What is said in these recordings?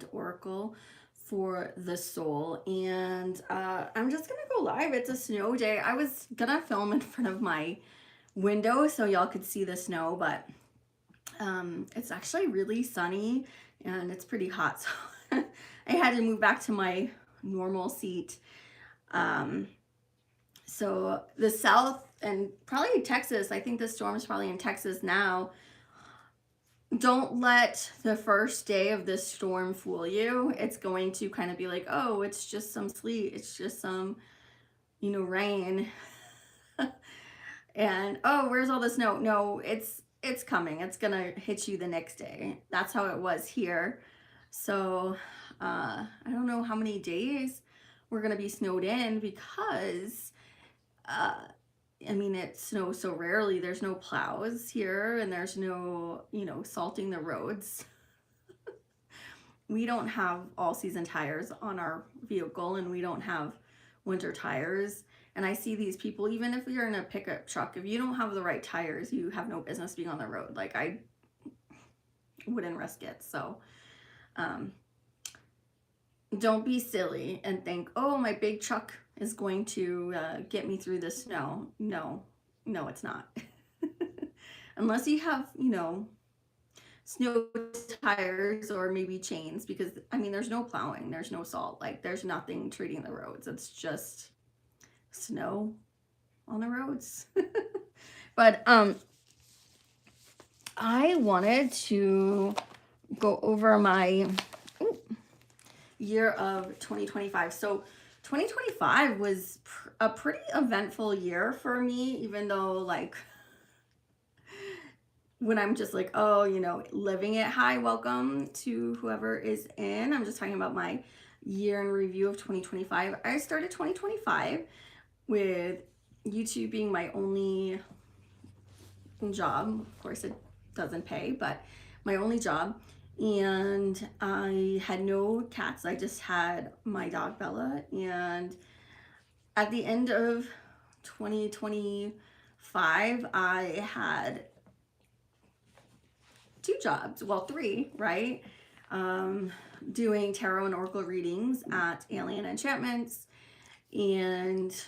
and oracle for the soul. And I'm just gonna go live. It's a snow day. I was gonna film in front of my window so y'all could see the snow, but it's actually really sunny and it's pretty hot, so I had to move back to my normal seat. um, so the south and probably Texas, I think the storm is probably in Texas now. Don't let the first day of this storm fool you. It's going to kind of be like, oh, it's just some sleet, it's just some, rain. And oh, where's all the snow? No, it's coming. It's gonna hit you the next day. That's how it was here. So I don't know how many days we're gonna be snowed in because uh, I mean, it snows so rarely. There's no plows here, and there's no, salting the roads. We don't have all season tires on our vehicle, and we don't have winter tires. And I see these people, even if you're in a pickup truck, if you don't have the right tires, you have no business being on the road. Like, I wouldn't risk it. So um, don't be silly and think, oh, my big truck is going to get me through the snow. No, it's not. Unless you have, snow tires or maybe chains, because I mean, there's no plowing, there's no salt, like there's nothing treating the roads. It's just snow on the roads. But I wanted to go over my year of 2025. So 2025 was a pretty eventful year for me, even though, like, when I'm just like, oh, living it. Hi, welcome to whoever is in. I'm just talking about my year in review of 2025. I started 2025 with YouTube being my only job. Of course, it doesn't pay, but my only job. And I had no cats. I just had my dog Bella. And at the end of 2025, I had two jobs, well, three, right? Doing tarot and oracle readings at Alien Enchantments, and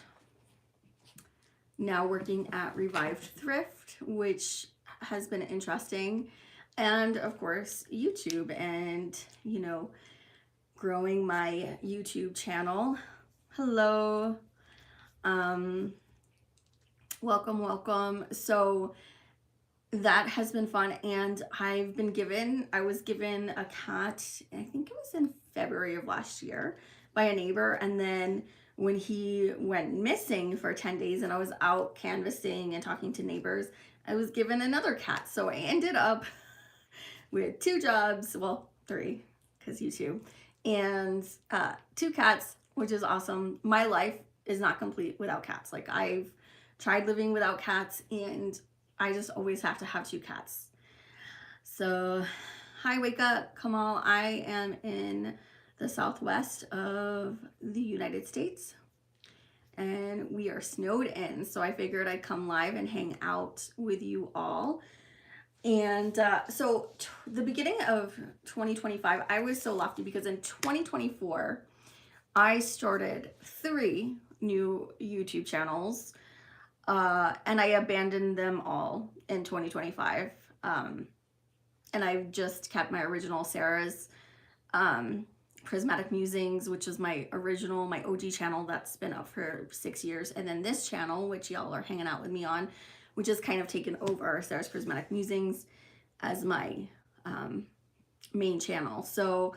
now working at Revived Thrift, which has been interesting. And of course, YouTube, and growing my YouTube channel. Hello. Welcome. So that has been fun. And I was given a cat, I think it was in February of last year, by a neighbor. And then when he went missing for 10 days and I was out canvassing and talking to neighbors, I was given another cat. So I ended up with two jobs, well, three, because YouTube, and two cats, which is awesome. My life is not complete without cats. Like, I've tried living without cats, and I just always have to have two cats. So, hi, wake up, Kamal. I am in the southwest of the United States, and we are snowed in. So I figured I'd come live and hang out with you all. And so the beginning of 2025, I was so lucky because in 2024, I started 3 new YouTube channels, and I abandoned them all in 2025. And I've just kept my original Sarah's Prismatic Musings, which is my OG channel that's been up for 6 years. And then this channel, which y'all are hanging out with me on, which has kind of taken over Sarah's Prismatic Musings as my main channel. So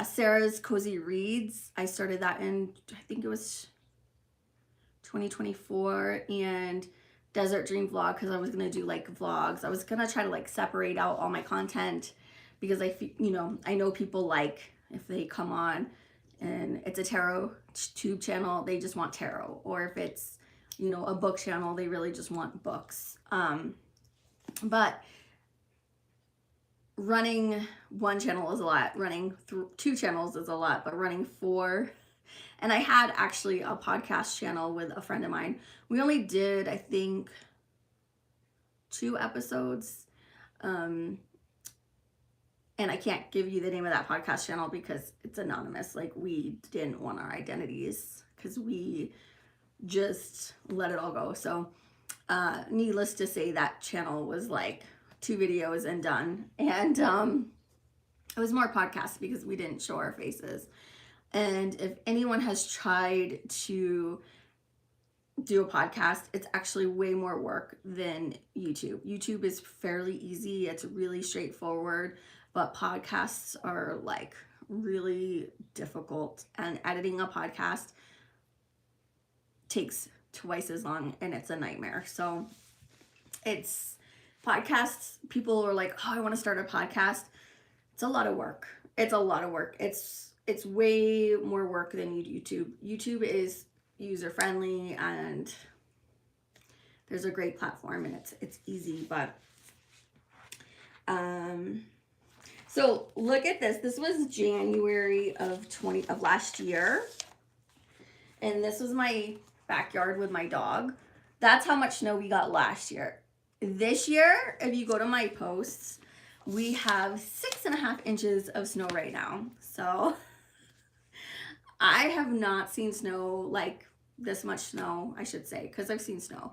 Sarah's Cozy Reads, I started that in, I think it was 2024, and Desert Dream Vlog, because I was going to do like vlogs. I was going to try to like separate out all my content, because I know people, like, if they come on and it's a tarot tube channel, they just want tarot. Or if it's, a book channel, they really just want books. But running one channel is a lot. Running two channels is a lot, but running 4. And I had actually a podcast channel with a friend of mine. We only did, I think, 2 episodes. And I can't give you the name of that podcast channel because it's anonymous. Like, we didn't want our identities because we just let it all go. So needless to say, that channel was like 2 videos and done. And it was more podcasts because we didn't show our faces. And if anyone has tried to do a podcast, it's actually way more work than YouTube. YouTube is fairly easy, it's really straightforward, but podcasts are like really difficult, and editing a podcast takes twice as long and it's a nightmare. So it's podcasts, people are like, oh, I want to start a podcast. It's a lot of work. It's a lot of work. It's way more work than YouTube. YouTube is user friendly and there's a great platform and it's easy, but so look at this. This was January of last year, and this was my backyard with my dog. That's how much snow we got last year. This year, if you go to my posts, we have 6.5 inches of snow right now. So I have not seen snow like this much snow, I should say, because I've seen snow,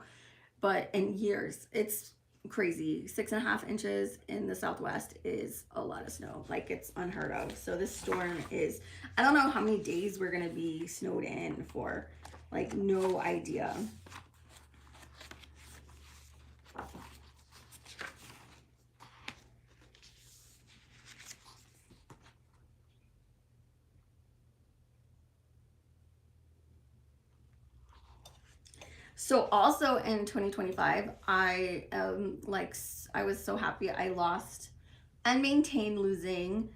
but in years. It's crazy. 6.5 inches in the Southwest is a lot of snow. Like, it's unheard of. So this storm is, I don't know how many days we're gonna be snowed in for. Like, no idea. So also in 2025, I was so happy I lost and maintained losing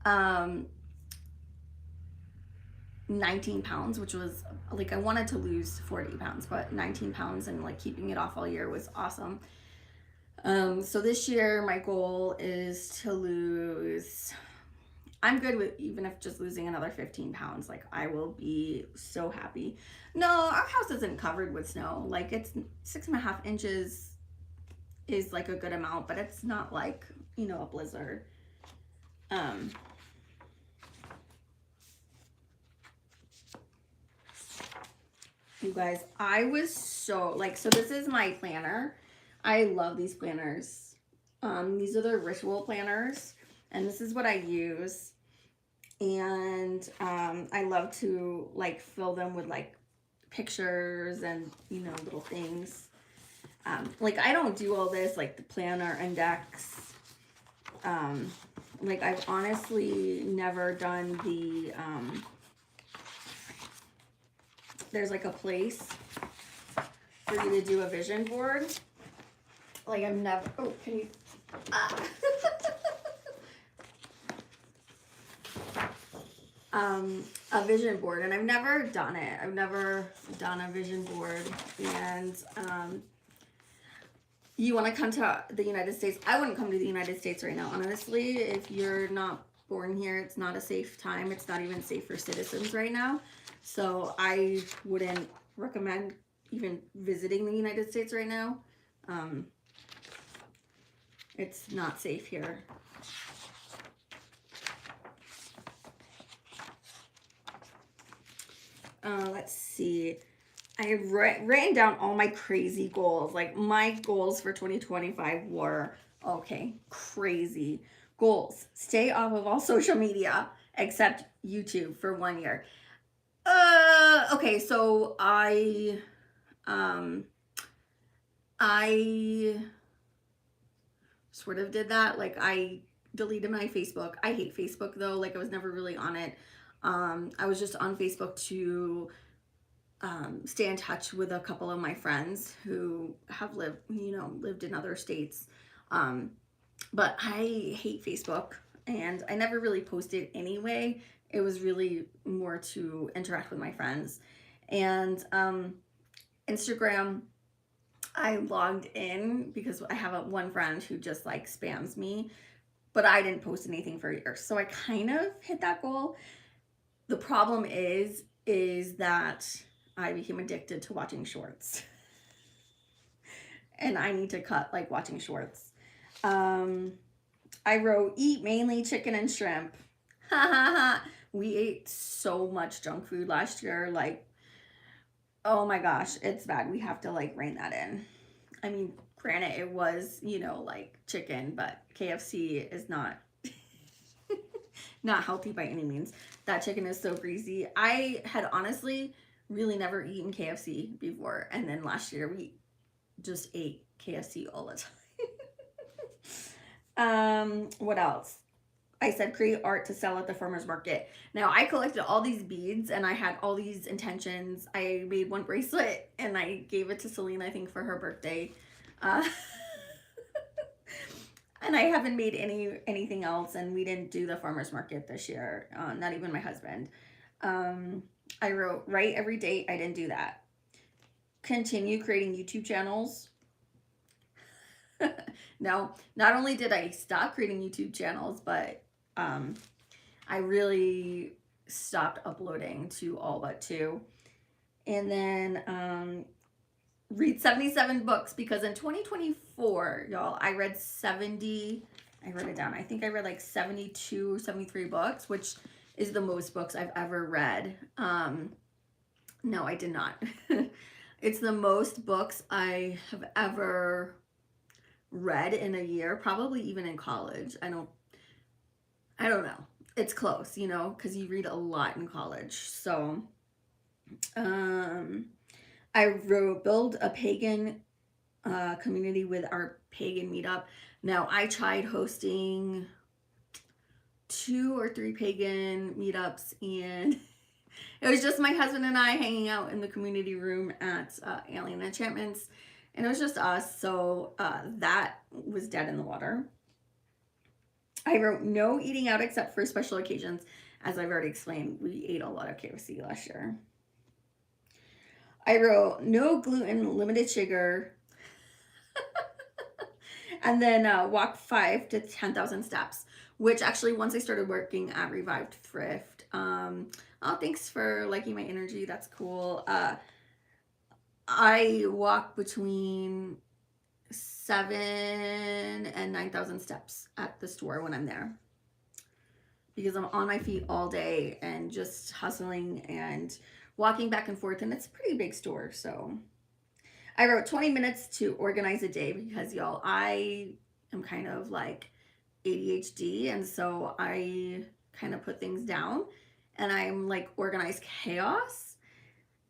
19 pounds, which was like, I wanted to lose 40 pounds, but 19 pounds and like keeping it off all year was awesome. So this year my goal is to lose, I'm good with even if just losing another 15 pounds. Like, I will be so happy. No, our house isn't covered with snow. Like, it's 6.5 inches is like a good amount, but it's not like, you know, a blizzard. You guys, I was so like, so this is my planner. I love these planners. These are the ritual planners, and this is what I use. And I love to like fill them with like pictures and, you know, little things. Like, I don't do all this, like the planner index. Like, I've honestly never done the, there's like a place for you to do a vision board. Like, I've never, oh, can you, a vision board, and I've never done it. I've never done a vision board. And you want to come to the United States, I wouldn't come to the United States right now, honestly. If you're not born here, it's not a safe time. It's not even safe for citizens right now. So I wouldn't recommend even visiting the United States right now. It's not safe here. Let's see. I have written down all my crazy goals. Like, my goals for 2025 were, okay, crazy goals. Stay off of all social media except YouTube for 1 year. Okay, so I sort of did that. Like, I deleted my Facebook. I hate Facebook though. Like, I was never really on it. I was just on Facebook to stay in touch with a couple of my friends who have lived in other states. But I hate Facebook, and I never really posted anyway. It was really more to interact with my friends. And Instagram, I logged in because I have one friend who just like spams me, but I didn't post anything for years. So I kind of hit that goal. The problem is that I became addicted to watching shorts. And I need to cut like watching shorts. I wrote, eat mainly chicken and shrimp. Ha ha ha. We ate so much junk food last year. Like, oh my gosh, it's bad. We have to like rein that in. I mean, granted, it was, like chicken, but KFC is not not healthy by any means. That chicken is so greasy. I had honestly really never eaten KFC before, and then last year we just ate KFC all the time. What else? I said create art to sell at the farmer's market. Now I collected all these beads and I had all these intentions. I made one bracelet and I gave it to Selena, I think, for her birthday. Uh, and I haven't made anything else, and we didn't do the farmer's market this year. Not even my husband. I wrote write every day. I didn't do that. Continue creating YouTube channels. No, not only did I stop creating YouTube channels, but I really stopped uploading to all but two. And then read 77 books, because in 2024, y'all, I read 70, I wrote it down. I think I read like 72 or 73 books, which is the most books I've ever read. No, I did not. It's the most books I have ever read in a year, probably even in college. I don't know. It's close, because you read a lot in college. So, I wrote build a pagan community with our pagan meetup. Now, I tried hosting 2 or 3 pagan meetups, and it was just my husband and I hanging out in the community room at Alien Enchantments, and it was just us. So that was dead in the water. I wrote no eating out except for special occasions. As I've already explained, we ate a lot of KFC last year. I wrote no gluten, limited sugar, and then walk 5 to 10,000 steps, which actually once I started working at Revived Thrift, oh, thanks for liking my energy. That's cool. I walk between 7 and 9,000 steps at the store when I'm there, because I'm on my feet all day and just hustling and walking back and forth, and it's a pretty big store. So I wrote 20 minutes to organize a day, because y'all, I am kind of like ADHD, and so I kind of put things down, and I'm like organized chaos,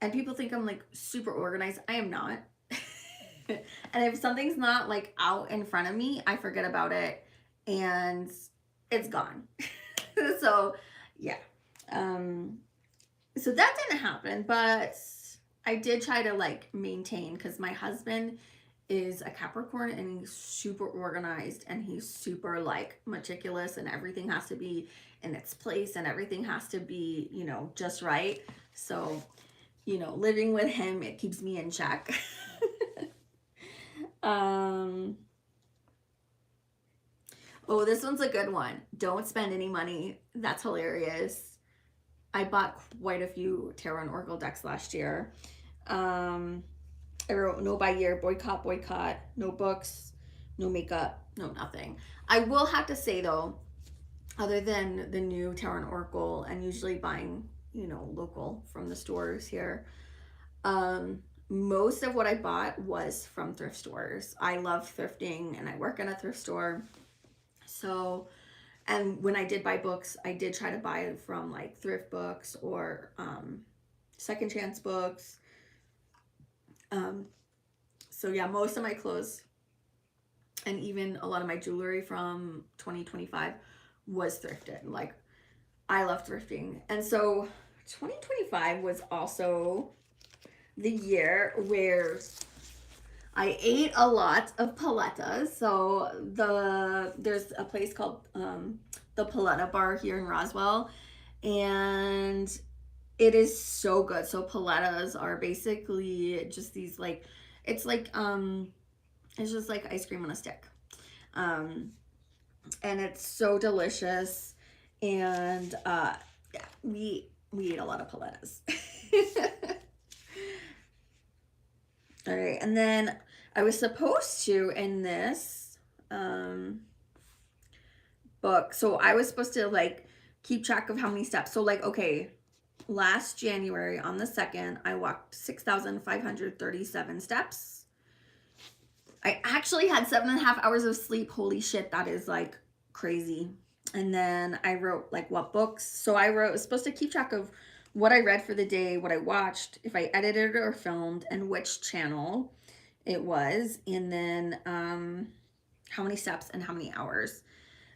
and people think I'm like super organized. I am not. And if something's not like out in front of me, I forget about it and it's gone. So yeah, so that didn't happen, but I did try to like maintain, because my husband is a Capricorn and he's super organized and he's super like meticulous, and everything has to be in its place and everything has to be, just right. So, living with him, it keeps me in check. Oh, this one's a good one. Don't spend any money. That's hilarious. I bought quite a few tarot and oracle decks last year. I wrote no by year, boycott, no books, no makeup, no nothing. I will have to say though, other than the new tarot and oracle and usually buying, local from the stores here, most of what I bought was from thrift stores. I love thrifting and I work in a thrift store. So, and when I did buy books, I did try to buy from like thrift books or second chance books. So yeah, most of my clothes and even a lot of my jewelry from 2025 was thrifted. Like, I love thrifting. And so 2025 was also the year where I ate a lot of paletas. So there's a place called the Paleta Bar here in Roswell, and it is so good. So paletas are basically just these like, it's like it's just like ice cream on a stick, and it's so delicious. And yeah, we ate a lot of paletas. All right, and then I was supposed to, in this, book. So I was supposed to like keep track of how many steps. So like, okay, last January on the 2nd, I walked 6,537 steps. I actually had 7.5 hours of sleep. Holy shit, that is like crazy. And then I wrote like what books. So I was supposed to keep track of what I read for the day, what I watched, if I edited or filmed, and which channel it was, and then how many steps and how many hours.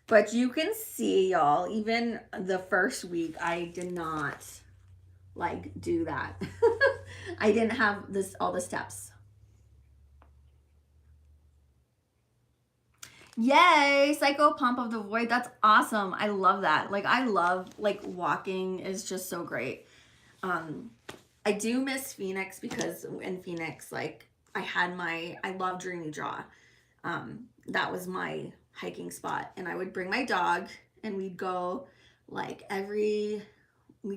But you can see, y'all, even the first week, I did not like do that. I didn't have all the steps. Yay, Psycho Pump of the Void. That's awesome. I love that. Like I love like walking is just so great. I do miss Phoenix because in Phoenix, like I love Dreamy Draw. That was my hiking spot, and I would bring my dog and we'd go like we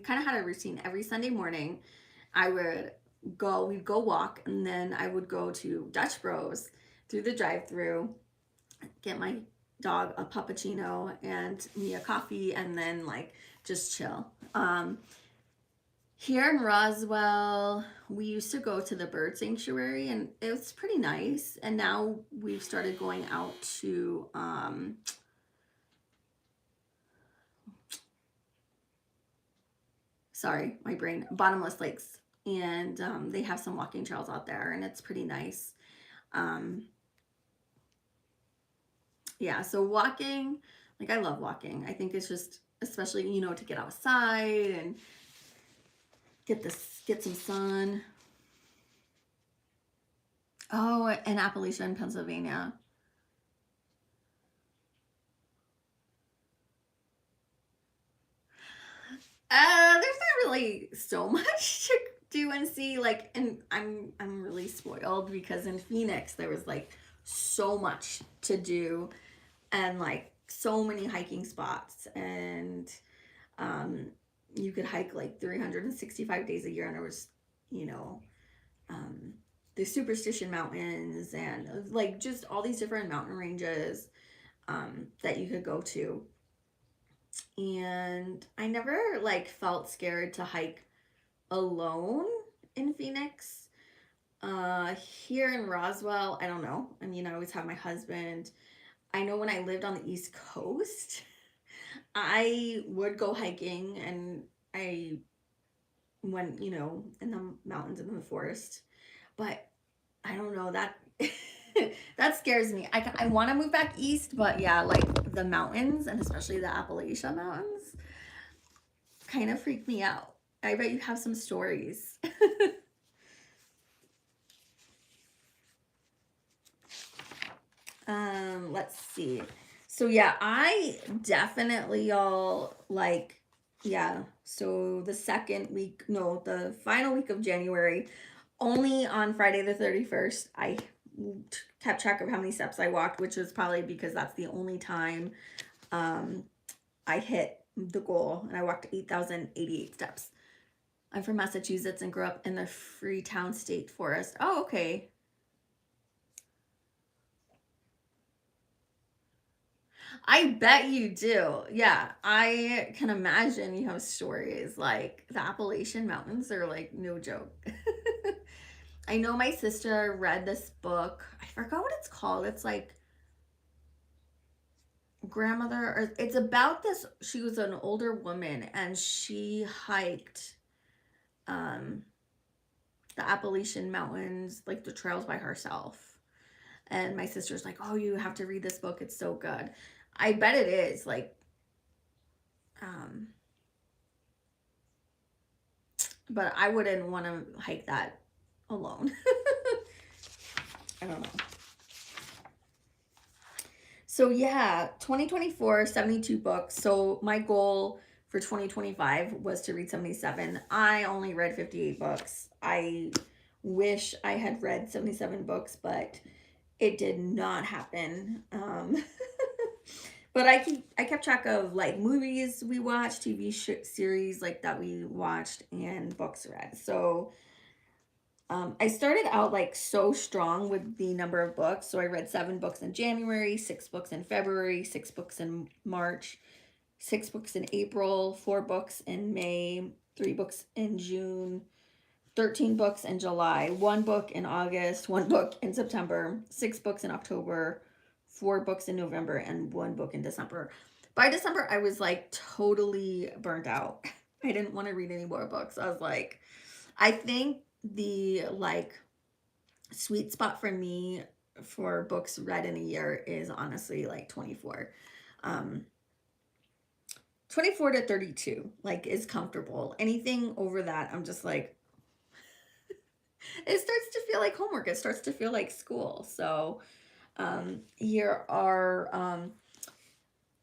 kind of had a routine every Sunday morning. We'd go walk, and then I would go to Dutch Bros through the drive-through, get my dog a puppuccino and me a coffee, and then like just chill. Here in Roswell, we used to go to the bird sanctuary, and it was pretty nice. And now we've started going out to sorry, my brain, Bottomless Lakes, and they have some walking trails out there, and it's pretty nice. Yeah, so walking, like I love walking. I think it's just, especially, you know, to get outside and get some sun. Oh, in Appalachian, Pennsylvania. There's not really so much to do and see. Like, and I'm really spoiled because in Phoenix there was like so much to do, and like so many hiking spots, and you could hike like 365 days a year, and there was, you know, um, the Superstition Mountains, and like just all these different mountain ranges that you could go to. And I never like felt scared to hike alone in Phoenix. Here in Roswell, I don't know. I mean, I always have my husband. I know when I lived on the East Coast, I would go hiking, and I went, you know, in the mountains and in the forest. But I don't know, that that scares me. I want to move back east, but yeah, like the mountains, and especially the Appalachian Mountains, kind of freak me out. I bet you have some stories. Let's see. So yeah, I definitely, y'all, like, yeah. So the final week of January, only on Friday the 31st, I kept track of how many steps I walked, which was probably because that's the only time I hit the goal, and I walked 8,088 steps. I'm from Massachusetts and grew up in the Freetown State Forest. Oh, okay. I bet you do. Yeah, I can imagine you have stories. Like the Appalachian Mountains are like no joke. I know my sister read this book. I forgot what it's called. It's like grandmother, or it's about this. She was an older woman, and she hiked um the Appalachian Mountains, like the trails, by herself. And my sister's like, "Oh, you have to read this book. It's so good." I bet it is. Like, um, but I wouldn't want to hike that alone. I don't know. So yeah, 2024, 72 books. So my goal for 2025 was to read 77. I only read 58 books. I wish I had read 77 books, but it did not happen. But I kept track of like movies we watched, TV series like that we watched, and books read. So I started out like so strong with the number of books. So I read 7 books in January, 6 books in February, 6 books in March, 6 books in April, 4 books in May, 3 books in June, 13 books in July, 1 book in August, 1 book in September, 6 books in October, 4 books in November, and 1 book in December. By December, I was like totally burnt out. I didn't want to read any more books. I was like, I think the like sweet spot for me for books read in a year is honestly like 24. Um, 24 to 32 like is comfortable. Anything over that, I'm just like, it starts to feel like homework. It starts to feel like school. So here are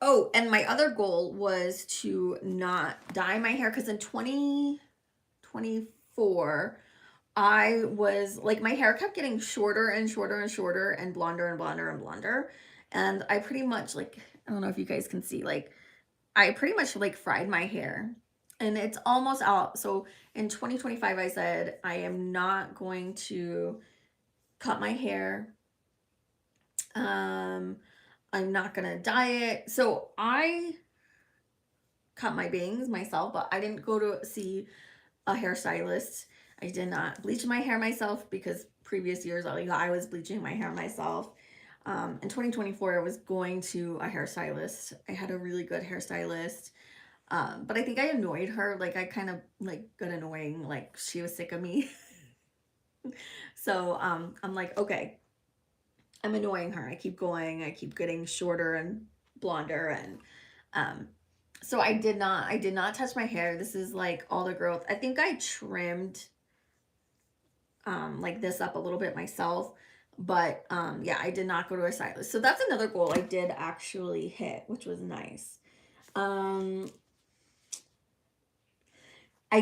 oh, and my other goal was to not dye my hair because in 2024 I was like, my hair kept getting shorter and shorter and shorter and blonder and blonder and blonder. And I pretty much like, I don't know if you guys can see, like, I pretty much like fried my hair and it's almost out. So in 2025, I said, I am not going to cut my hair. I'm not gonna dye it. So I cut my bangs myself, but I didn't go to see a hairstylist. I did not bleach my hair myself because previous years I was bleaching my hair myself. In 2024, I was going to a hairstylist. I had a really good hairstylist. But I think I annoyed her. Like I kind of like got annoying. Like she was sick of me. So I'm like, okay, I'm annoying her. I keep going. I keep getting shorter and blonder and so I did not touch my hair. This is like all the growth. I think I trimmed like this up a little bit myself, but yeah, I did not go to a stylist. So that's another goal I did actually hit, which was nice. I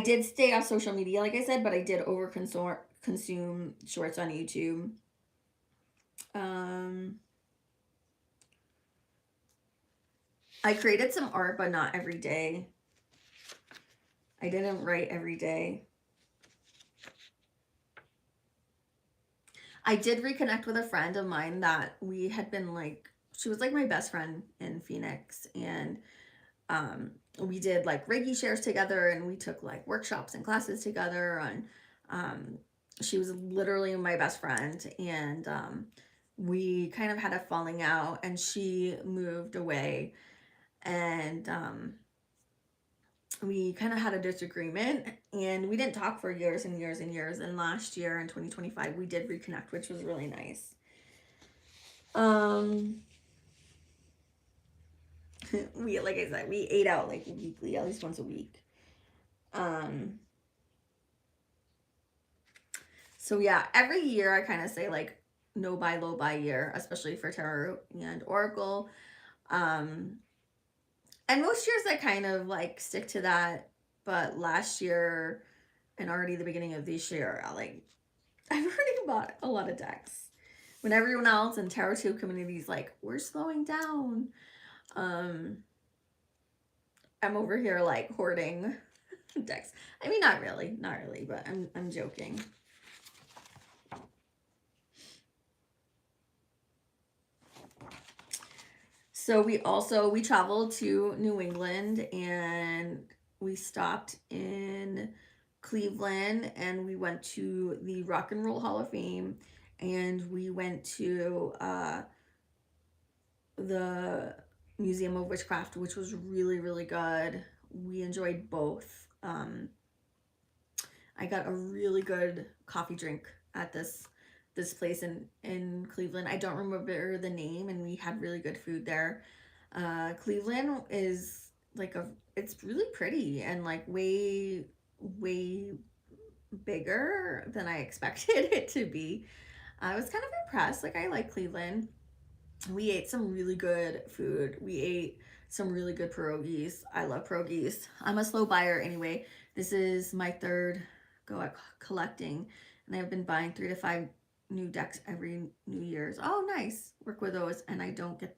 did stay off social media, like I said, but I did over consume shorts on YouTube. Um, I created some art, but not every day. I didn't write every day. I did reconnect with a friend of mine that we had been like, she was like my best friend in Phoenix. And we did like Reiki shares together and we took like workshops and classes together. And she was literally my best friend. And we kind of had a falling out and she moved away. And we kind of had a disagreement and we didn't talk for years and years and years. And last year in 2025, we did reconnect, which was really nice. We, like I said, we ate out like weekly, at least once a week. So yeah, every year I kind of say like no buy, low buy year, especially for tarot and oracle. And most years I kind of like stick to that, but last year and already the beginning of this year, I've already bought a lot of decks. When everyone else in Tarot 2 communities like, we're slowing down. I'm over here like hoarding decks. I mean, not really, but I'm joking. So we traveled to New England and we stopped in Cleveland and we went to the Rock and Roll Hall of Fame and we went to the Museum of Witchcraft, which was really, really good. We enjoyed both. I got a really good coffee drink at this place in Cleveland. I don't remember the name, and we had really good food there. Cleveland is like it's really pretty and like way bigger than I expected it to be. I was kind of impressed. Like I like Cleveland. We ate some really good food. We ate some really good pierogies. I love pierogies. I'm a slow buyer anyway. This is my third go at collecting, and I've been buying 3 to 5 new decks every New Year's. Oh, nice. Work with those, and I don't get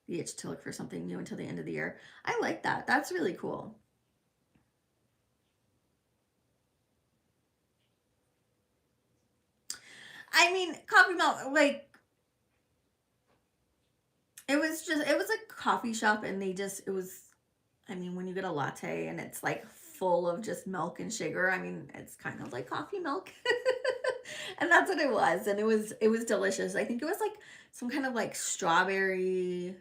the itch to look for something new until the end of the year. I like that. That's really cool. I mean, coffee milk, like, it was a coffee shop and it was, I mean, when you get a latte and it's like full of just milk and sugar, I mean, it's kind of like coffee milk. And that's what it was. And it was delicious. I think it was like some kind of like strawberry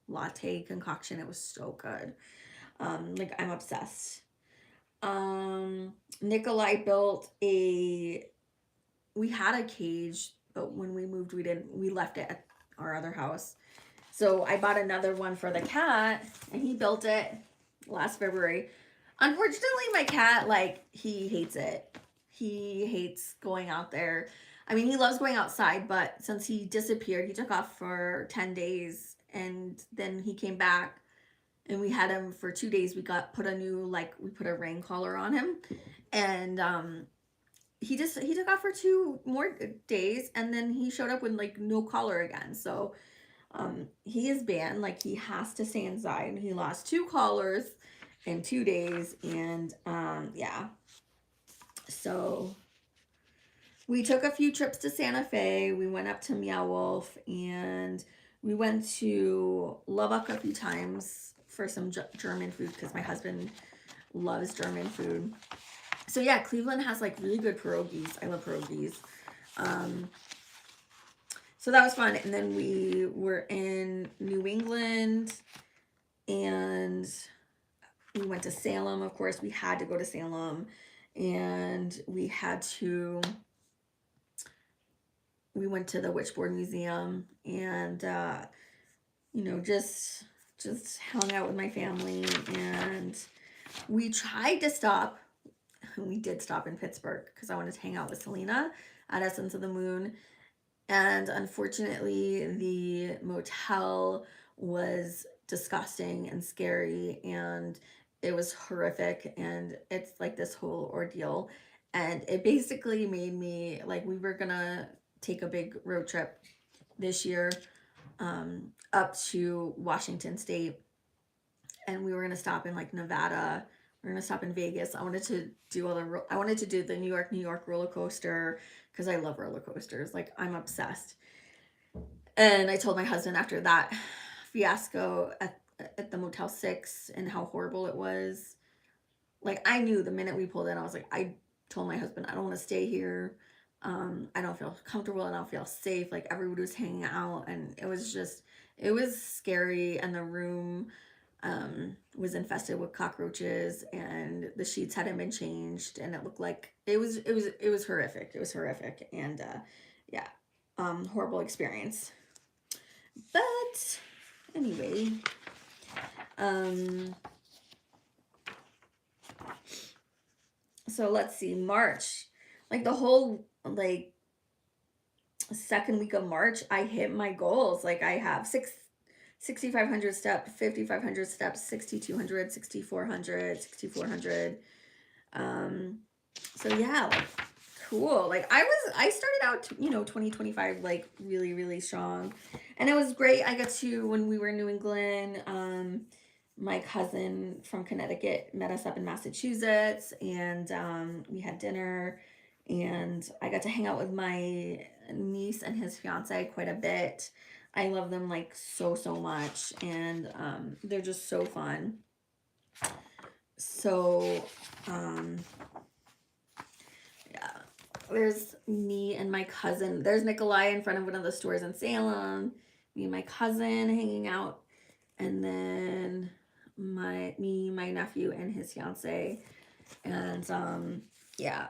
latte concoction. It was so good. Like I'm obsessed. Nikolai built a we had a cage, but when we moved, we left it at our other house. So I bought another one for the cat, and he built it last February. Unfortunately, my cat, like, he hates it. He hates going out there. I mean, he loves going outside, but since he disappeared, he took off for 10 days, and then he came back, and we had him for 2 days. We put a rain collar on him, and he took off for 2 more days, and then he showed up with like no collar again. So he is banned, like he has to stay inside. He lost 2 collars in 2 days, and yeah. So we took a few trips to Santa Fe. We went up to Meow Wolf, and we went to Lubbock a few times for some German food because my husband loves German food. So yeah, Cleveland has like really good pierogies. I love pierogies. So that was fun. And then we were in New England, and we went to Salem. Of course, we had to go to Salem, and we went to the Witchboard Museum, and just hung out with my family. And we tried to stop. We did stop in Pittsburgh because I wanted to hang out with Selena at Essence of the Moon. And unfortunately, the motel was disgusting and scary, and it was horrific. And it's like this whole ordeal. And it basically made me like, we were gonna take a big road trip this year up to Washington State, and we were gonna stop in like Nevada. We're gonna stop in Vegas. I wanted to do the New York roller coaster because I love roller coasters. Like I'm obsessed. And I told my husband after that fiasco at the Motel 6 and how horrible it was. Like I knew the minute we pulled in, I told my husband, I don't want to stay here. I don't feel comfortable. I don't feel safe. Like everybody was hanging out, and it was scary. And the room was infested with cockroaches, and the sheets hadn't been changed, and it looked like it was horrific. It was horrific. And yeah, horrible experience. But anyway, so let's see, March, like the whole like second week of March, I hit my goals. Like I have 6,500 steps, 5,500 steps, 6,200, 6,400, 6,400. So yeah, like cool. Like I started out 2025 like really, really strong, and it was great. I got to, when we were in New England, my cousin from Connecticut met us up in Massachusetts, and we had dinner, and I got to hang out with my niece and his fiance quite a bit. I love them like so, so much, and they're just so fun. So yeah, there's me and my cousin. There's Nikolai in front of one of the stores in Salem. Me and my cousin hanging out, and then my nephew and his fiance. And yeah,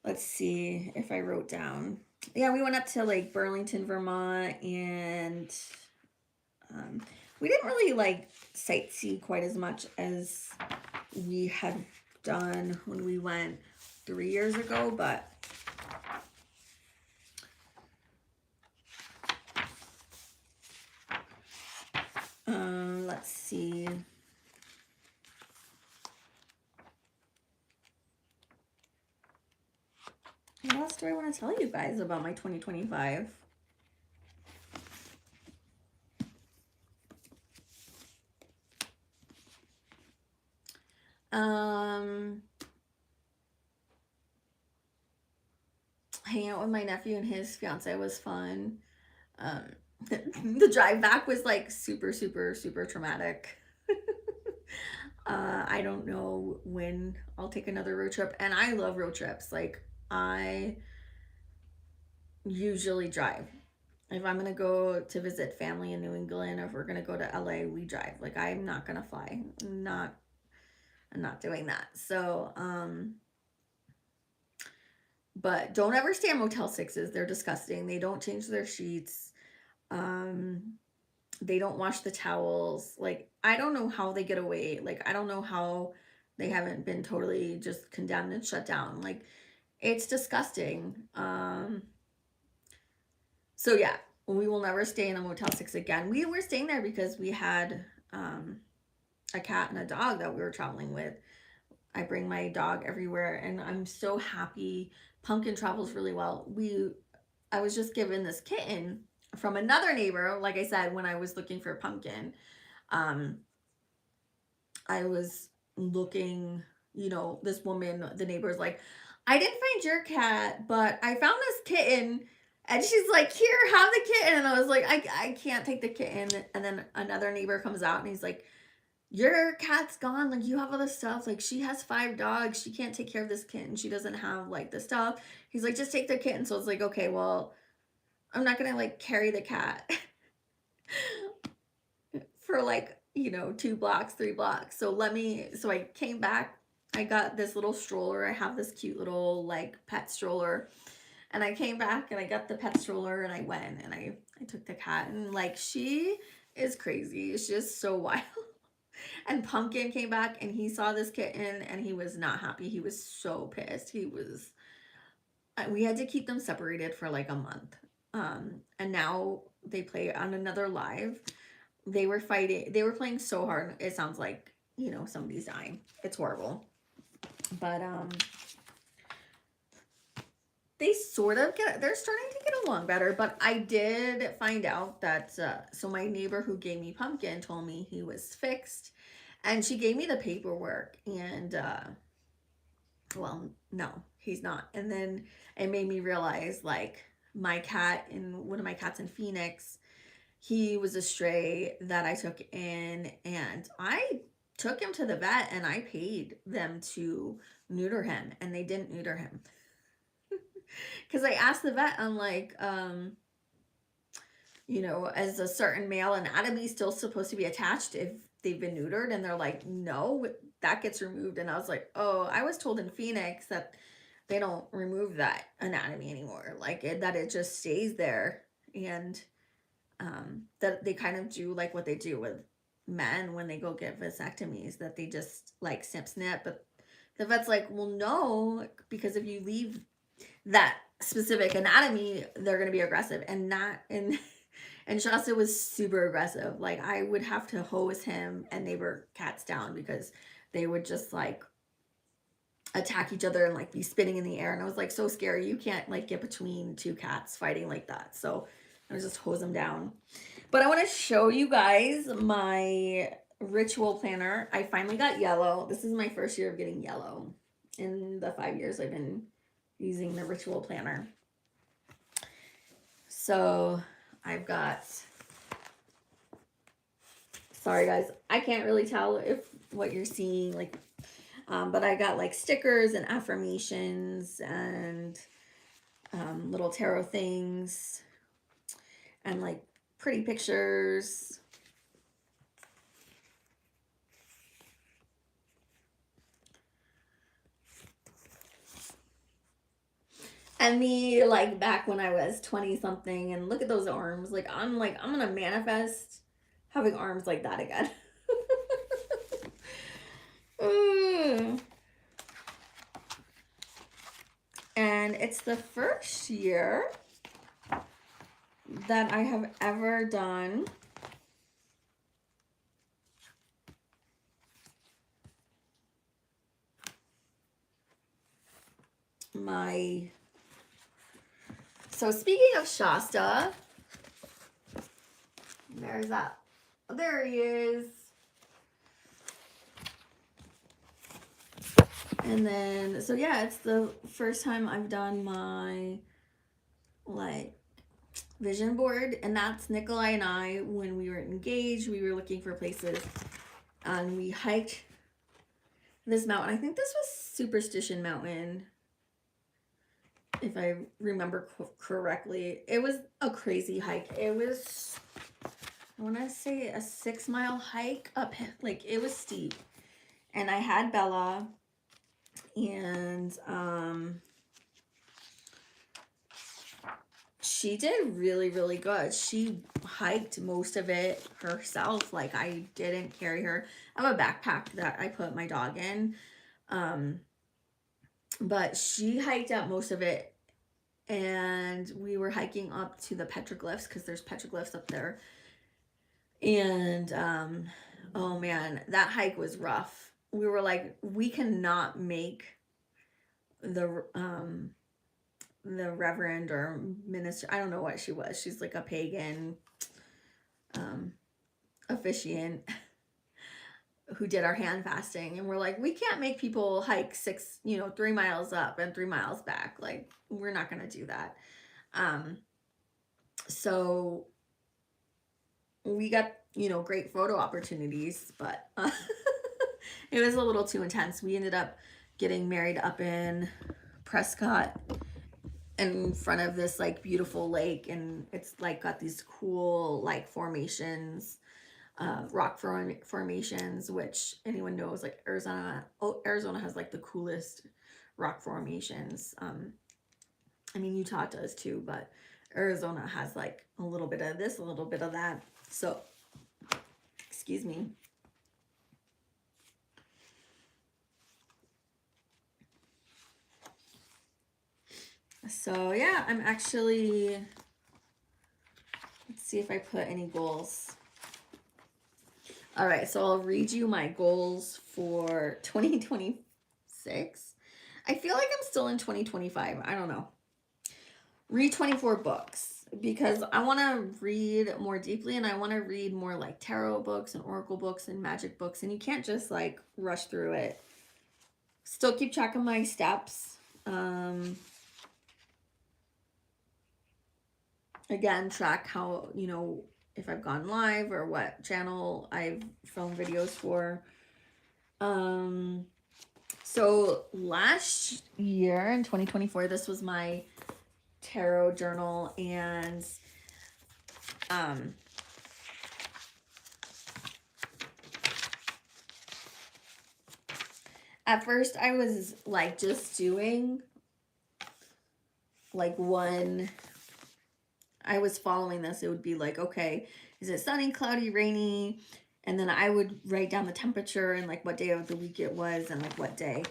let's see if I wrote down. Yeah, we went up to like Burlington, Vermont, and we didn't really like sightsee quite as much as we had done when we went 3 years ago, but let's see. What else do I want to tell you guys about my 2025? with my nephew and his fiance was fun. Um, the drive back was like super, super, super traumatic. I don't know when I'll take another road trip, and I love road trips. Like, I usually drive. If I'm gonna go to visit family in New England, or if we're gonna go to LA, we drive. Like, I'm not gonna fly. I'm not doing that. So, but don't ever stay in Motel 6s. They're disgusting. They don't change their sheets. Um, they don't wash the towels. Like, I don't know how they get away. Like, I don't know how they haven't been totally just condemned and shut down. Like, it's disgusting. So yeah, we will never stay in a Motel 6 again. We were staying there because we had a cat and a dog that we were traveling with. I bring my dog everywhere, and I'm so happy. Pumpkin travels really well. I was just given this kitten from another neighbor. Like I said, when I was looking for Pumpkin, um, I was looking, this woman, the neighbor's like, I didn't find your cat, but I found this kitten. And she's like, here, have the kitten. And I was like, I can't take the kitten. And then another neighbor comes out and he's like, your cat's gone. Like, you have all this stuff. Like, she has 5 dogs. She can't take care of this kitten. She doesn't have like the stuff. He's like, just take the kitten. So it's like, okay, well, I'm not gonna like carry the cat for like, 2 blocks, 3 blocks. So I came back. I got this little stroller. I have this cute little like pet stroller. And I came back and I got the pet stroller and I went and I took the cat, and like, she is crazy. She's just so wild. And Pumpkin came back and he saw this kitten and he was not happy. He was so pissed. We had to keep them separated for like a month. And now they play on another live. They were fighting. They were playing so hard. It sounds like, somebody's dying. It's horrible. But, they're starting to get along better. But I did find out that, so my neighbor who gave me Pumpkin told me he was fixed, and she gave me the paperwork, and, well, no, he's not. And then it made me realize, like, one of my cats in Phoenix, he was a stray that I took in, and I took him to the vet and I paid them to neuter him, and they didn't neuter him. Because I asked the vet, I'm like, is a certain male anatomy still supposed to be attached if they've been neutered? And they're like, no, that gets removed. And I was like, oh, I was told in Phoenix that they don't remove that anatomy anymore. Like, that it just stays there. And that they kind of do like what they do with men when they go get vasectomies, that they just like snip. But the vet's like, well, no, because if you leave that specific anatomy, they're going to be aggressive. And Shasta was super aggressive. Like, I would have to hose him and neighbor cats down because they would just like attack each other and like be spinning in the air. And I was like, so scary. You can't like get between 2 cats fighting like that. So I was just hose them down. But I want to show you guys my ritual planner. I finally got yellow. This is my first year of getting yellow in the 5 years I've been using the ritual planner. So I've got, sorry guys, I can't really tell if what you're seeing, like, but I got like stickers and affirmations and little tarot things and like pretty pictures. And me, like, back when I was 20 something, and look at those arms. Like, I'm gonna manifest having arms like that again. And it's the first year that I have ever done my, so speaking of Shasta, there's that, there he is. And then, so yeah, it's the first time I've done my like vision board, and that's Nikolai and I when we were engaged. We were looking for places, and we hiked this mountain. I think this was Superstition Mountain, if I remember correctly. It was a crazy hike. It was, I want to say, a 6-mile hike up. Like, it was steep. And I had Bella, and she did really, really good. She hiked most of it herself. Like, I didn't carry her. I have a backpack that I put my dog in. But she hiked up most of it. And we were hiking up to the petroglyphs, because there's petroglyphs up there. And, oh man, that hike was rough. We were like, we cannot make the reverend or minister, I don't know what she was. She's like a pagan officiant who did our hand fasting, and we're like, we can't make people hike 3 miles up and 3 miles back. Like, we're not gonna do that. So we got, great photo opportunities, but it was a little too intense. We ended up getting married up in Prescott in front of this like beautiful lake, and it's like got these cool like formations, rock formations, which anyone knows, like Arizona has like the coolest rock formations. I mean, Utah does too, but Arizona has like a little bit of this, a little bit of that. So, excuse me. So yeah, I'm actually, let's see if I put any goals. All right, so I'll read you my goals for 2026. I feel like I'm still in 2025. I don't know. Read 24 books, because I want to read more deeply, and I want to read more like tarot books and oracle books and magic books, and you can't just like rush through it. Still keep track of my steps. Again, track how, if I've gone live or what channel I've filmed videos for. So last year in 2024, this was my tarot journal, and at first I was like just doing like one, I was following this. It would be like, okay, is it sunny, cloudy, rainy? And then I would write down the temperature and like what day of the week it was and like what day.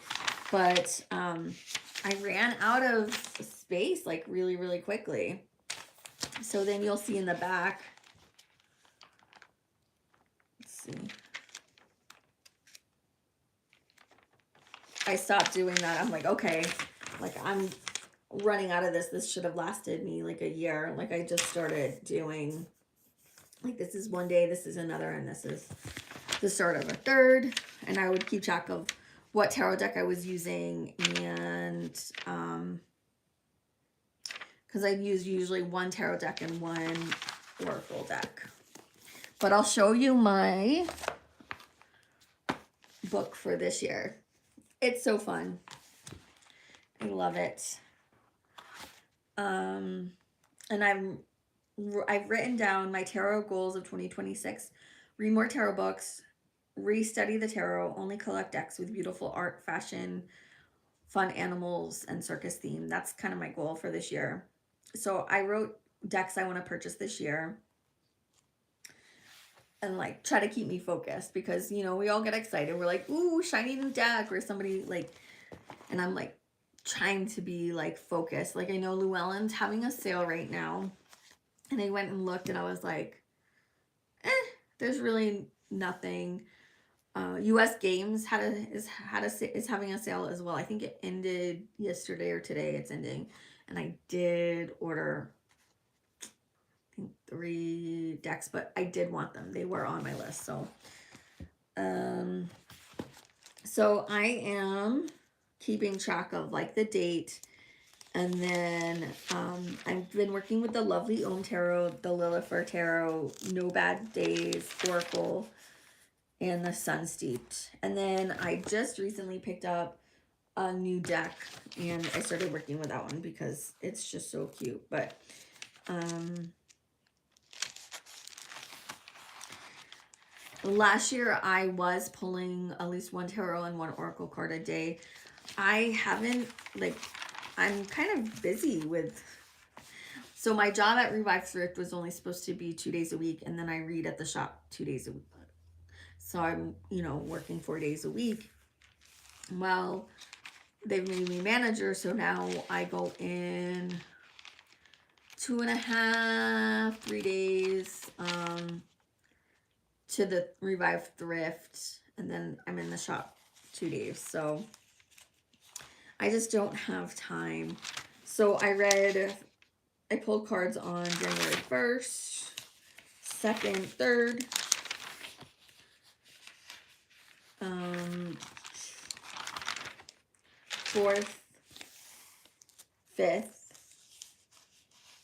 But I ran out of space like really, really quickly. So then you'll see in the back, let's see. I stopped doing that. I'm like, okay, like I'm running out of this. This should have lasted me like a year. Like I just started doing, like this is one day, this is another, and this is the start of a third. And I would keep track of what tarot deck I was using, and because I use usually one tarot deck and one oracle deck. But I'll show you my book for this year. It's so fun. I love it. And I've written down my tarot goals of 2026. Read more tarot books, restudy the tarot, only collect decks with beautiful art, fashion, fun animals, and circus theme. That's kind of my goal for this year. So I wrote decks I want to purchase this year, and like try to keep me focused, because we all get excited. We're like, ooh, shiny new deck, or somebody like, and I'm like trying to be like focused. Like I know Llewellyn's having a sale right now, and I went and looked, and I was like, there's really nothing. US Games is having a sale as well. I think it ended yesterday or today. It's ending, and I did order, I think 3 decks, but I did want them. They were on my list. So, so I am keeping track of like the date And then I've been working with the Lovely Om Tarot, the Lillifer Tarot, No Bad Days, Oracle, and the Sun Steeped. And then I just recently picked up a new deck, and I started working with that one because it's just so cute. But last year I was pulling at least one tarot and one oracle card a day. I haven't, like, I'm kind of busy with, so my job at Revive Thrift was only supposed to be 2 days a week, and then I read at the shop 2 days a week. So I'm, you know, working 4 days a week. Well, they've made me manager, so now I go in 2.5, 3 days to the Revive Thrift, and then I'm in the shop 2 days. So I just don't have time. So I pulled cards on January 1st, 2nd, 3rd, 4th, 5th.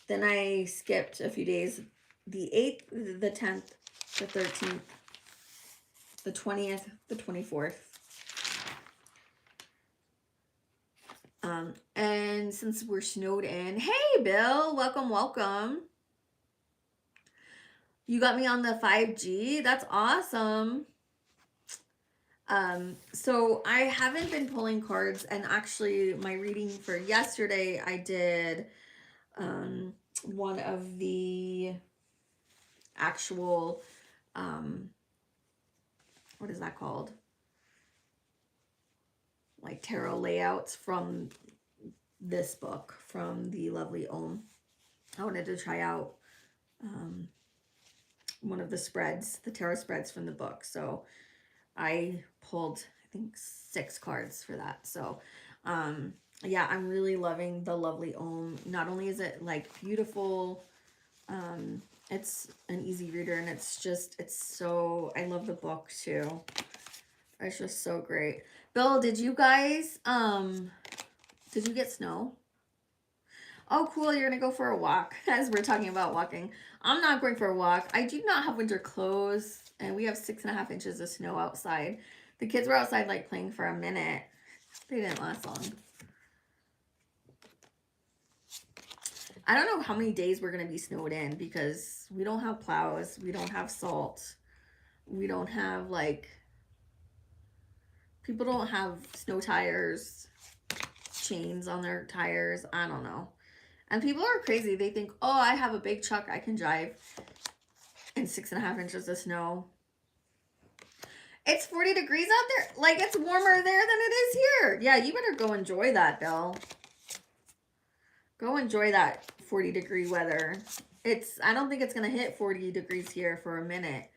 Then I skipped a few days, the 8th, the 10th, the 13th, the 20th, the 24th. And since we're snowed in, hey Bill, welcome. You got me on the 5G. That's awesome. So I haven't been pulling cards, and actually my reading for yesterday, I did one of the actual what is that called? Like tarot layouts from this book, from the Lovely Om. I wanted to try out one of the spreads, the tarot spreads from the book. So I pulled, I think, 6 cards for that. So yeah, I'm really loving the Lovely Om. Not only is it like beautiful, it's an easy reader, and it's so, I love the book too. It's just so great. Bill, did you guys, did you get snow? Oh, cool. You're going to go for a walk, as we're talking about walking. I'm not going for a walk. I do not have winter clothes, and we have 6.5 inches of snow outside. The kids were outside, like, playing for a minute. They didn't last long. I don't know how many days we're going to be snowed in, because we don't have plows. We don't have salt. We don't have, like, people don't have snow tires, chains on their tires. I don't know. And people are crazy. They think, oh, I have a big truck I can drive in 6.5 inches of snow. It's 40 degrees out there. Like, it's warmer there than it is here. Yeah, you better go enjoy that, Bill. Go enjoy that 40-degree weather. I don't think it's going to hit 40 degrees here for a minute.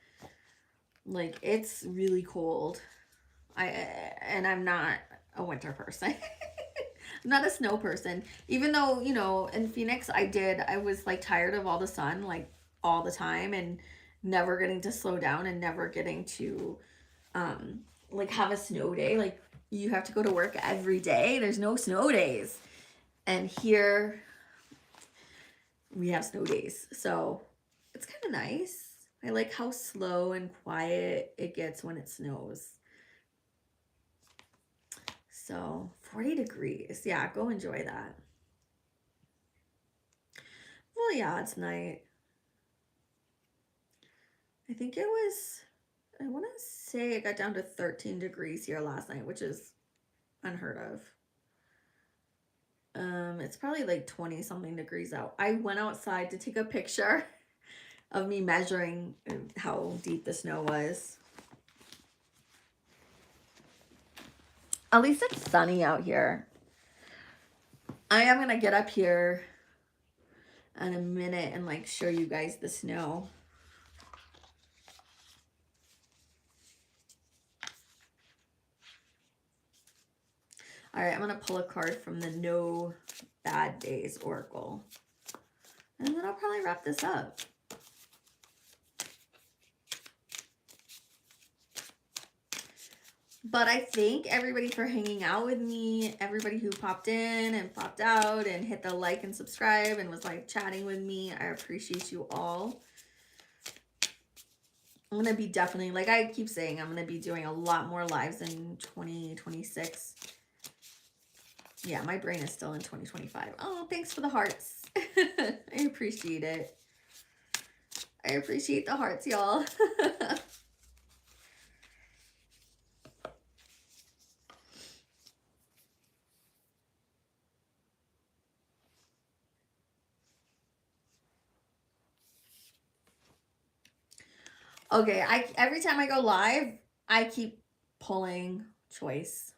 Like, it's really cold. And I'm not a winter person. I'm not a snow person. Even though, you know, in Phoenix, I was like tired of all the sun, like all the time, and never getting to slow down and never getting to like have a snow day. Like, you have to go to work every day. There's no snow days. And here we have snow days. So it's kind of nice. I like how slow and quiet it gets when it snows. So 40 degrees. Yeah, go enjoy that. Well, yeah, it's night. I think it was, I want to say it got down to 13 degrees here last night, which is unheard of. It's probably like 20 something degrees out. I went outside to take a picture of me measuring how deep the snow was. At least it's sunny out here. I am going to get up here in a minute and like show you guys the snow. All right, I'm going to pull a card from the No Bad Days Oracle. And then I'll probably wrap this up. But I thank everybody for hanging out with me, everybody who popped in and popped out and hit the like and subscribe and was like chatting with me. I appreciate you all. I'm going to be definitely, like I keep saying, I'm going to be doing a lot more lives in 2026. Yeah, my brain is still in 2025. Oh, thanks for the hearts. I appreciate it. I appreciate the hearts, y'all. Okay, every time I go live, I keep pulling choice.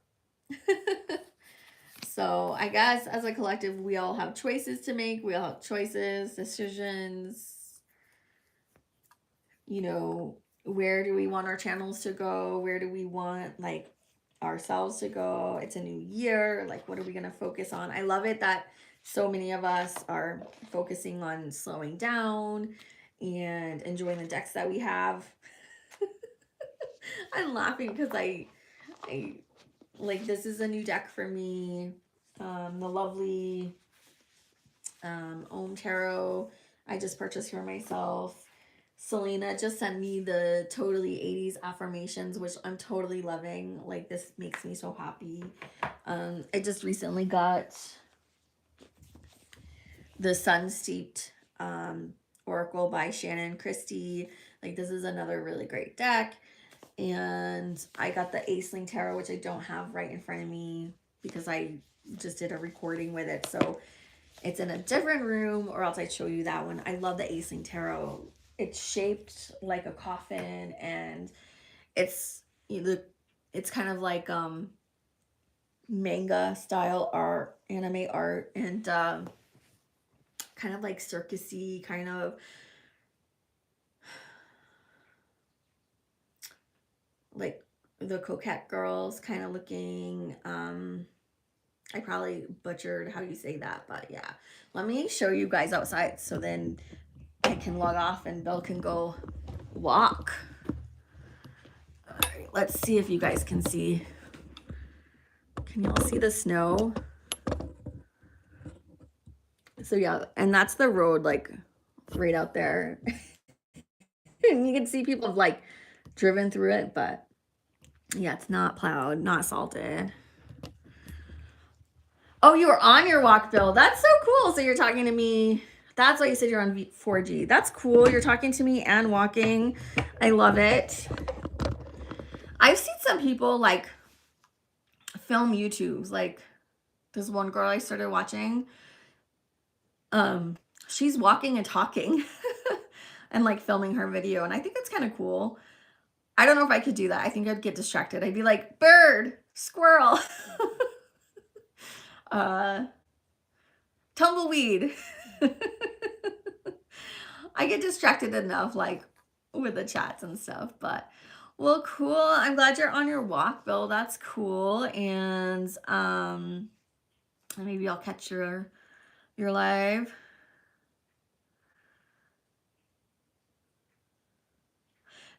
So I guess as a collective, we all have choices to make. We all have choices, decisions. You know, where do we want our channels to go? Where do we want like ourselves to go? It's a new year. Like, what are we going to focus on? I love it that so many of us are focusing on slowing down and enjoying the decks that we have. I'm laughing because I like, this is a new deck for me. The lovely Om Tarot I just purchased for myself. Selena just sent me the totally 80s affirmations, which I'm totally loving. Like, this makes me so happy. I just recently got the Sun Steeped Oracle by Shannon Christie. Like, this is another really great deck. And I got the Aisling Tarot, which I don't have right in front of me because I just did a recording with it. So it's in a different room, or else I'd show you that one. I love the Aisling Tarot. It's shaped like a coffin, and it's, you know, it's kind of like manga style art, anime art, and kind of like circusy, kind of like the Coquette Girls kind of looking. I probably butchered how you say that, but yeah. Let me show you guys outside so then I can log off and Bill can go walk. All right, let's see if you guys can see. Can y'all see the snow? So yeah, and that's the road, like right out there. And you can see people have like driven through it, but yeah, it's not plowed, not salted. Oh, you were on your walk, Bill. That's so cool. So you're talking to me. That's why you said you're on 4G. That's cool. You're talking to me and walking. I love it. I've seen some people like film YouTubes. Like this one girl I started watching. She's walking and talking and like filming her video. And I think it's kind of cool. I don't know if I could do that. I think I'd get distracted. I'd be like, bird, squirrel, tumbleweed. I get distracted enough, like with the chats and stuff, but well, cool. I'm glad you're on your walk, Bill. That's cool. And maybe I'll catch your live.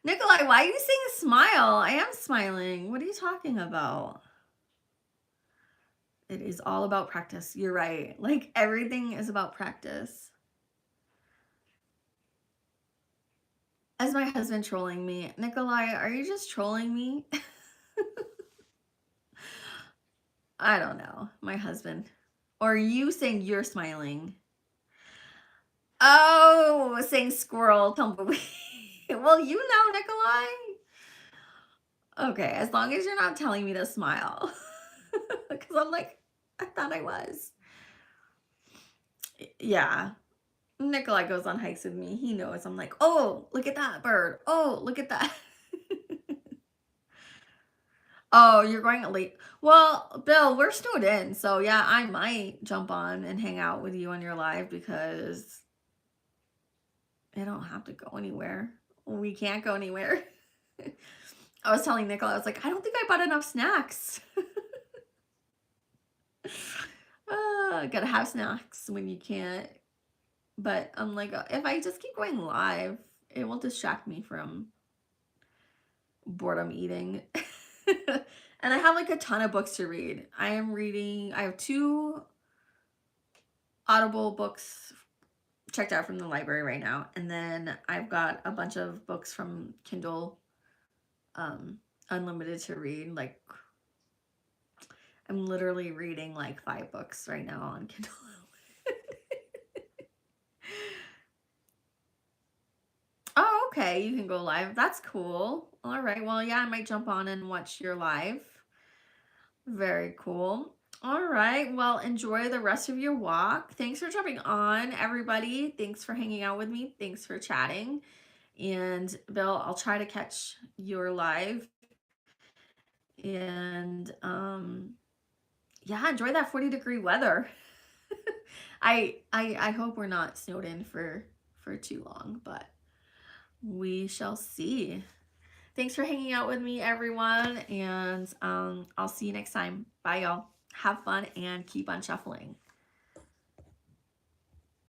Nikolai, why are you saying smile? I am smiling. What are you talking about? It is all about practice. You're right. Like everything is about practice. As my husband trolling me. Nikolai, are you just trolling me? I don't know. My husband. Or are you saying you're smiling? Oh, saying squirrel, tumbleweed. Well, you know, Nikolai. Okay, as long as you're not telling me to smile. Because I'm like, I thought I was. Yeah. Nikolai goes on hikes with me. He knows. I'm like, oh, look at that bird. Oh, look at that. Oh, you're going late. Well, Bill, we're snowed in. So yeah, I might jump on and hang out with you on your live because I don't have to go anywhere. We can't go anywhere. I was telling Nicola, I was like, I don't think I bought enough snacks. Gotta have snacks when you can't. But I'm like, if I just keep going live, it will distract me from boredom eating. And I have like a ton of books to read. I have 2 Audible books checked out from the library right now, and then I've got a bunch of books from Kindle um Unlimited to read. Like I'm literally reading like 5 books right now on Kindle. Oh, okay, you can go live. That's cool. All right. Well, yeah, I might jump on and watch your live. Very cool. All right. Well, enjoy the rest of your walk. Thanks for jumping on, everybody. Thanks for hanging out with me. Thanks for chatting. And Bill, I'll try to catch your live. And yeah, enjoy that 40-degree weather. I hope we're not snowed in for too long, but we shall see. Thanks for hanging out with me, everyone, and I'll see you next time. Bye, y'all. Have fun and keep on shuffling.